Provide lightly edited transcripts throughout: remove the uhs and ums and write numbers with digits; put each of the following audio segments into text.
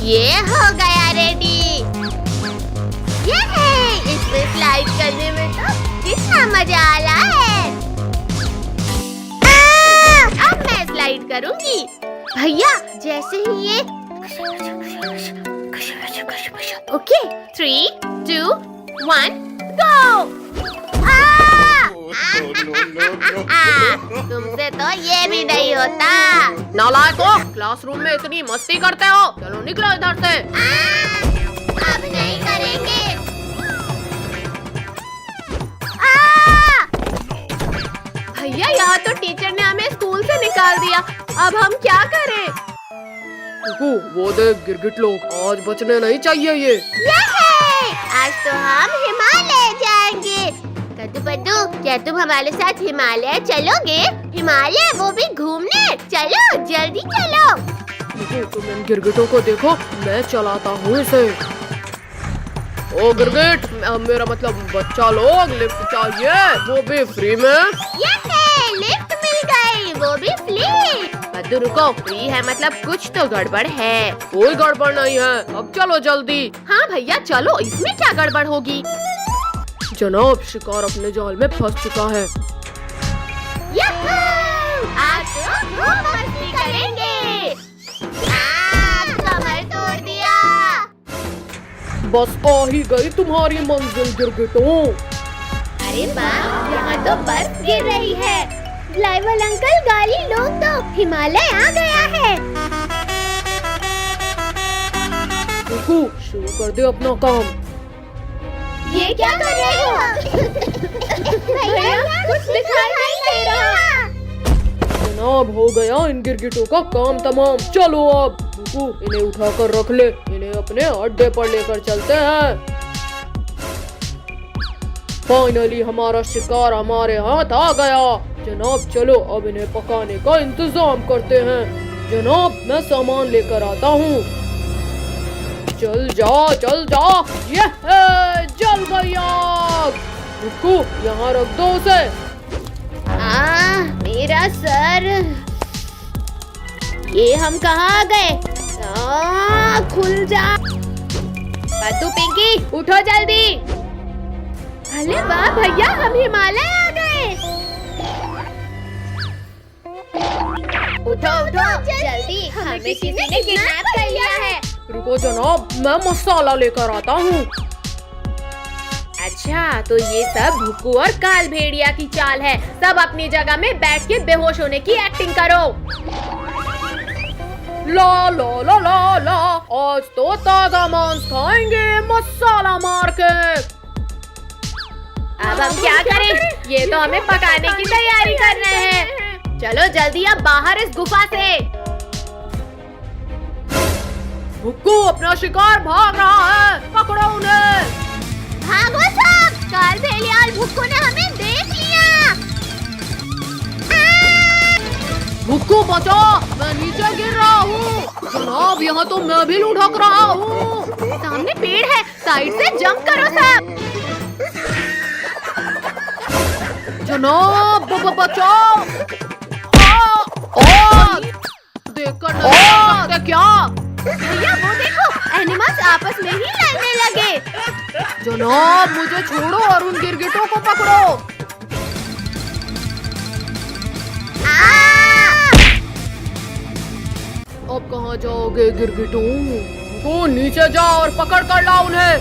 ये हो गया रेडी। ये है, इसमें स्लाइड करने में तो कितना मजा आ रहा है। अब मैं स्लाइड करूंगी। भैया जैसे ही ये ओके 3, 2, 1 गो। तुमसे तो ये भी नहीं होता। नालायकों, क्लासरूम में इतनी मस्ती करते हो, चलो निकलो इधर से। अब नहीं करेंगे। भैया यहाँ तो टीचर ने हमें स्कूल से निकाल दिया, अब हम क्या करें? वो देख गिरगिट लोग, आज बचने नहीं चाहिए ये। आज तो हम हिमालय जाएंगे। कद्दू पद्दू, क्या तुम हमारे साथ हिमालय चलोगे? हिमालय वो भी घूमने। चलो जल्दी चलो। तुम इन गिरगिटों को देखो, मैं चलाता हूँ इसे। ओ गिरगिट, मेरा मतलब बच्चा लोग, लिफ्ट चाहिए, वो भी फ्री में। लिफ्ट मिल गई, वो भी फ्री। कद्दू रुको, फ्री है मतलब कुछ तो गड़बड़ है। कोई गड़बड़ नहीं है, अब चलो जल्दी। हाँ भैया चलो, इसमें क्या गड़बड़ होगी? जनाब, शिकार अपने जाल में फंस चुका है। आज तो खूब मस्ती करेंगे। कमर तोड़ दिया। बस आ ही गई तुम्हारी मंजिल गिरगिटों। अरे वाह, यहाँ तो बर्फ गिर रही है। ड्राइवर अंकल, गाड़ी लोग तो हिमालय आ गया है। शुरू कर दे अपना काम। ये क्या कर रहे हो? भैया कुछ दिखाई नहीं दे रहा। जनाब, हो गया इन गिरगिटों का काम तमाम। चलो अब रुको, इन्हें उठाकर रख ले, इन्हें अपने अड्डे पर लेकर चलते हैं। फाइनली हमारा शिकार हमारे हाथ आ गया। जनाब चलो, अब इन्हें पकाने का इंतजाम करते हैं। जनाब, मैं सामान लेकर आता हूँ। चल जा चल जा। ये जल गई आग। रुको, यहाँ रख दो उसे। मेरा सर। ये हम कहाँ आ गए? खुल जा। पद्दू, पिंकी, उठो जल्दी। अरे वाह भैया, हम हिमालय आ गए। उठो उठो जल्दी, हमें किसी ने किडनैप कर लिया है। रुको जनाब, मैं मसाला लेकर आता हूँ। अच्छा, तो ये सब भुक्कू और काल भेड़िया की चाल है। सब अपनी जगह में बैठ के बेहोश होने की एक्टिंग करो। ला ला ला ला ला, आज तो ताजा मांस खाएंगे मसाला मार के। अब हम क्या करें? ये तो हमें पकाने की तैयारी कर रहे हैं। चलो जल्दी अब बाहर इस गुफा से। भुक्कू, अपना शिकार भाग रहा है, पकड़ो उन्हें। भागो सब, काल भेड़िया और भुक्कू ने हमें देख लिया। भुक्कू बचो, मैं नीचे गिर रहा हूँ। जनाब, यहाँ तो मैं भी लुढ़क रहा हूँ। सामने पेड़ है, साइड से जंप करो सब। जनाब बचाओ। देखकर नहीं सकते क्या? भैया वो देखो, एनिमल्स आपस में ही लड़ने लगे। जनाब, मुझे छोड़ो और उन गिरगिटों को पकड़ो। अब कहाँ जाओगे गिरगिटों? वो नीचे जाओ और पकड़ कर लाओ उन्हें।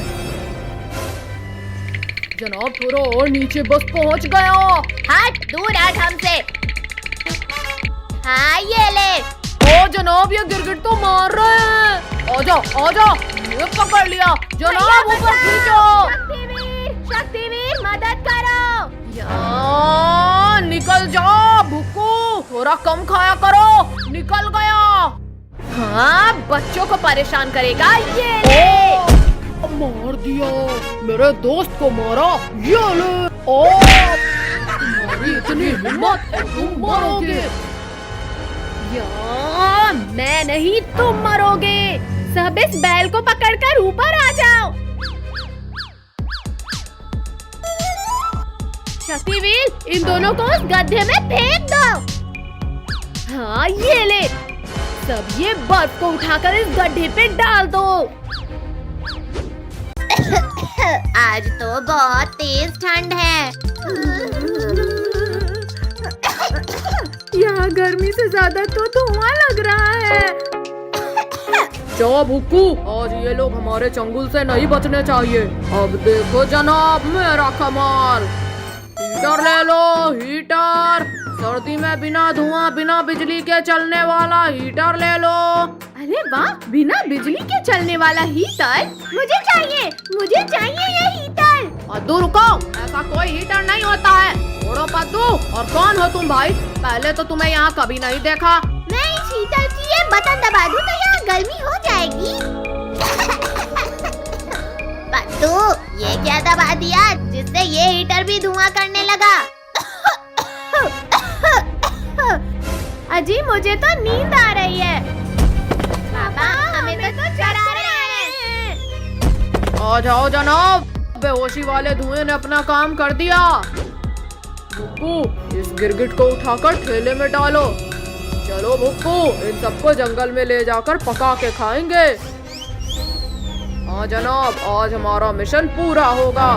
जनाब, थोड़ा और नीचे, बस पहुँच गया। हट, दूर हट हमसे। हाँ ये ले। ओ जनाब, ये गिरगिट तो मार रहे हैं। आजा आजा, ये पकड़ लिया। जनाब ऊपर खींचो। शक्तिवीर मदद करो। यार निकल जाओ। भुक्कू, थोड़ा कम खाया करो। निकल गया। हाँ, बच्चों को परेशान करेगा ये ले। मार दिया, मेरे दोस्त को मारा। ये ले। ओ, तुम्हारी इतनी हिम्मत, तुम मरोगे। यार, मैं नहीं, तुम मरोगे। सब इस बैल को पकड़कर ऊपर आ जाओ। शक्तिवीर, इन दोनों को उस गड्ढे में फेंक दो। हाँ ये ले। सब ये बर्फ को उठाकर इस गड्ढे पे डाल दो। आज तो बहुत तेज ठंड है। यहाँ गर्मी से ज्यादा तो धुआं लग रहा है। जा भुक्कू, आज ये लोग हमारे चंगुल से नहीं बचने चाहिए। अब देखो जनाब मेरा कमाल। हीटर ले लो, हीटर। सर्दी में बिना धुआं बिना बिजली के चलने वाला हीटर ले लो। अरे वाह, बिना बिजली के चलने वाला हीटर मुझे चाहिए ये हीटर। पद्दू रुको, ऐसा कोई हीटर नहीं होता है। छोड़ो पद्दू, और कौन हो तुम भाई? पहले तो तुम्हें यहाँ कभी नहीं देखा। मैं इस हीटर की ये बटन दबा दूं तो यहाँ गर्मी हो जाएगी। पद्दू, ये क्या दबा दिया जिससे ये हीटर भी धुआं करने लगा? अजी मुझे तो नींद आ रही है। पापा हमें तो चढ़ा रहे हैं। आ जाओ जनाब, बेहोशी वाले धुएं ने अपना काम कर दिया। भुक्कू, इस गिरगिट को उठाकर ठेले में डालो। चलो भुक्कू, इन सबको जंगल में ले जाकर पका के खाएंगे। हाँ जनाब, आज हमारा मिशन पूरा होगा।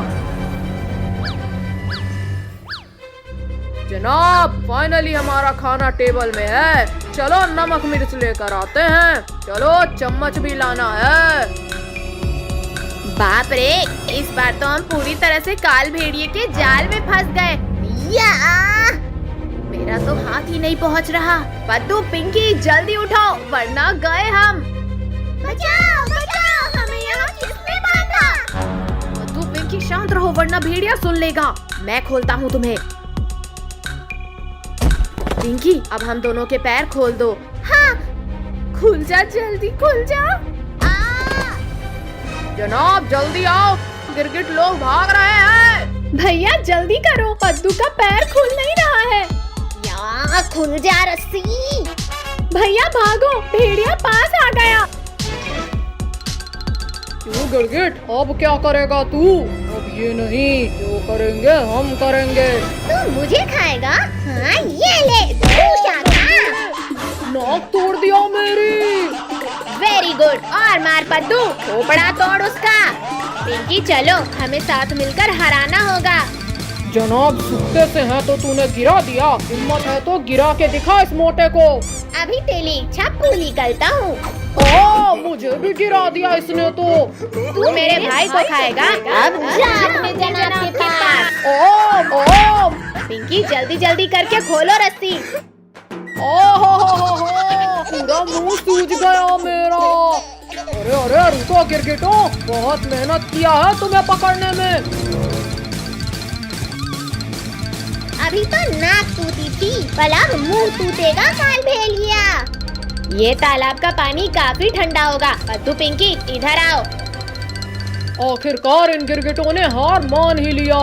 जनाब, फाइनली हमारा खाना टेबल में है। चलो नमक मिर्च लेकर आते हैं। चलो चम्मच भी लाना है। बाप रे, इस बार तो हम पूरी तरह से काल भेड़िए के जाल में फंस गए। या! मेरा तो हाथ ही नहीं पहुंच रहा। पद्दू, पिंकी जल्दी उठो वरना गए हम। बचाओ बचाओ, हमें यहाँ किसने बांधा? पद्दू पिंकी शांत रहो वरना भेड़िया सुन लेगा। मैं खोलता हूँ तुम्हें। पिंकी, अब हम दोनों के पैर खोल दो। हाँ, खुल जा, जल्दी खुल जा। जनाब जल्दी आओ, गिरगिट लोग भाग रहे हैं। भैया जल्दी करो, पद्दू का पैर खुल नहीं रहा है। या, खुल जा रस्सी। भैया भागो, भेड़िया पास आ गया। क्यों गिरगिट, अब क्या करेगा तू? अब ये नहीं, जो करेंगे हम करेंगे। तू मुझे खाएगा? हाँ, ये ले, दूसरा खा। नाक तोड़ दिया मेरी। वेरी गुड, और मार पद्दू, खोपड़ा तोड़ उसका। पिंकी चलो, हमें साथ मिलकर हराना होगा। जनाब, सुत्ते से है तो तूने गिरा दिया। हिम्मत है तो गिरा के दिखा इस मोटे को। अभी तेरी इच्छा पूरी करता हूँ। मुझे भी गिरा दिया इसने तो। तू मेरे भाई को खाएगा? अब जा अपने जनाब के पास। पिंकी जल्दी जल्दी करके खोलो रस्सी। पूरा मुंह सूज गया मेरा। अरे अरे रुको गिरगिटो, बहुत मेहनत किया है तुम्हें पकड़ने में। अभी तो नाक टूटी थी, भला मुंह टूटेगा काल भेड़िया। ये तालाब का पानी काफी ठंडा होगा। पद्दू, पिंकी इधर आओ। आखिरकार इन गिरगिटों ने हार मान ही लिया।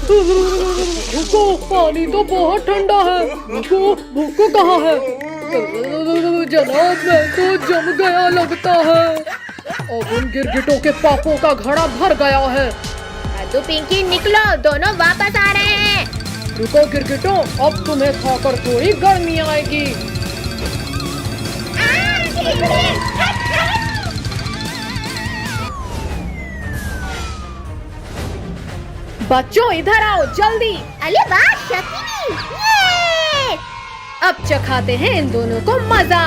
भुक्कू, पानी तो बहुत ठंडा है। भुक्कू कहाँ है? जनाब, मैं तो जम गया लगता है। अब उन गिरगिटों के पापों का घड़ा भर गया है। पद्दू, पिंकी निकलो, दोनों वापस आ रहे हैं। रुको गिरगिटों, अब तुम्हें खाकर थोड़ी गर्मी आएगी। बच्चों इधर आओ जल्दी। अरे वाह शक्ति, ये! अब चखाते हैं इन दोनों को मजा।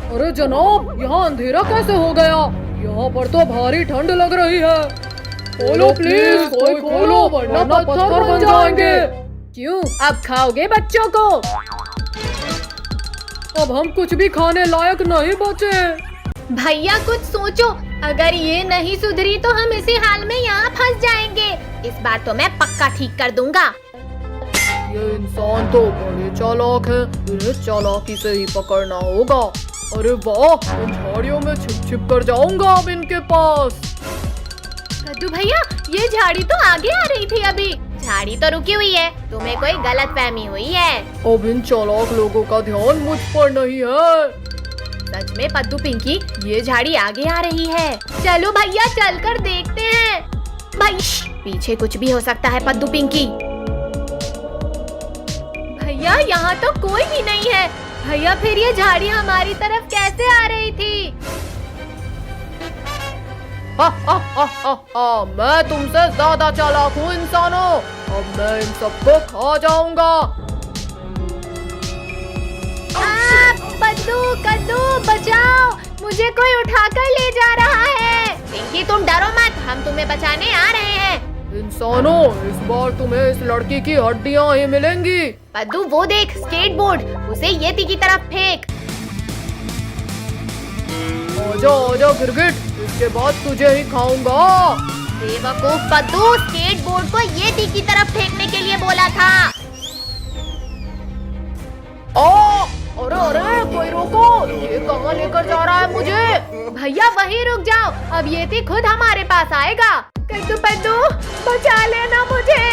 अरे जनाब, यहाँ अंधेरा कैसे हो गया? यहाँ पर तो भारी ठंड लग रही है। खोलो प्लीज, कोई खोलो वरना पत्थर बन जाएंगे। क्यों, अब खाओगे बच्चों को? अब हम कुछ भी खाने लायक नहीं बचे। भैया कुछ सोचो, अगर ये नहीं सुधरी तो हम इसी हाल में यहाँ फंस जाएंगे। इस बार तो मैं पक्का ठीक कर दूंगा। ये इंसान तो बड़े चालाक हैं, इन्हें चालाकी से ही पकड़ना होगा। अरे वाह, इन झाड़ियों में छिप छिप कर जाऊंगा अब इनके पास। कद्दू भैया, ये झाड़ी तो आगे आ रही थी अभी। झाड़ी तो रुकी हुई है, तुम्हें कोई गलतफहमी हुई है। अब इन चालाक लोगों का ध्यान मुझ पर नहीं है। सच में पद्दू, पिंकी, ये झाड़ी आगे आ रही है। चलो भैया, चलकर देखते हैं। भाई पीछे कुछ भी हो सकता है पद्दू पिंकी। भैया यहाँ तो कोई भी नहीं है। भैया फिर ये झाड़ी हमारी तरफ कैसे आ रही थी? मैं तुमसे ज्यादा चालाक हूँ इंसानों। अब मैं इन सबको खा जाऊंगा। पद्दू कद्दू बचाओ, मुझे कोई उठाकर ले जा रहा है। पिंकी तुम डरो मत, हम तुम्हें बचाने आ रहे हैं। इंसानों, इस बार तुम्हें इस लड़की की हड्डियाँ ही मिलेंगी। पद्दू वो देख स्केटबोर्ड, उसे येती की तरफ फेंक। आजा आजा गिरगिट, इसके बाद तुझे ही खाऊंगा। बेवकूफ पद्दू, स्केटबोर्ड को येती की तरफ फेंकने के लिए बोला था। अरे अरे कोई रोको, ये कहाँ लेकर जा रहा है मुझे? भैया वहीं रुक जाओ, अब येती खुद हमारे पास आएगा। कद्दू पद्दू बचा लेना मुझे।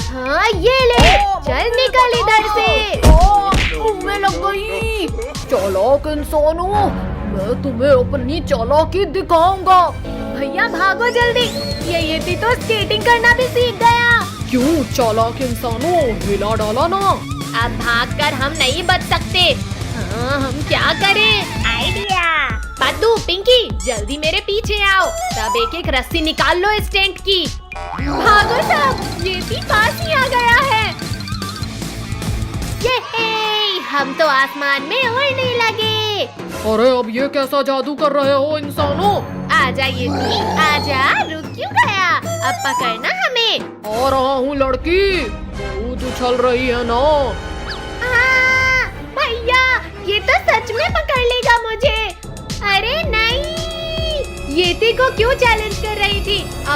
हाँ ये ले, चल निकल इधर से। तुम्हें लग गई। चालाक इंसानों, मैं तुम्हें अपनी चालाकी दिखाऊंगा। भैया भागो जल्दी, ये येती तो स्केटिंग करना भी सीख गया। क्यों चालाक इंसानों, हिला डाला ना। अब भागकर हम नहीं बच सकते। हाँ हम क्या करें? आइडिया। पद्दू पिंकी जल्दी मेरे पीछे आओ, सब एक एक रस्सी निकाल लो इस टेंट की। भागो सब, येती पास ही आ गया है। ये हम तो आसमान में उड़ने लगे। अरे अब ये कैसा जादू कर रहे हो इंसानों? आजा येती आजा, रुक क्यों गया? अब पकड़ना हमें। आ रहा हूँ लड़की, बहुत उछल रही है ना। भैया ये तो सच में पकड़ लेगा मुझे। अरे नहीं, येती को क्यों चैलेंज कर रही थी?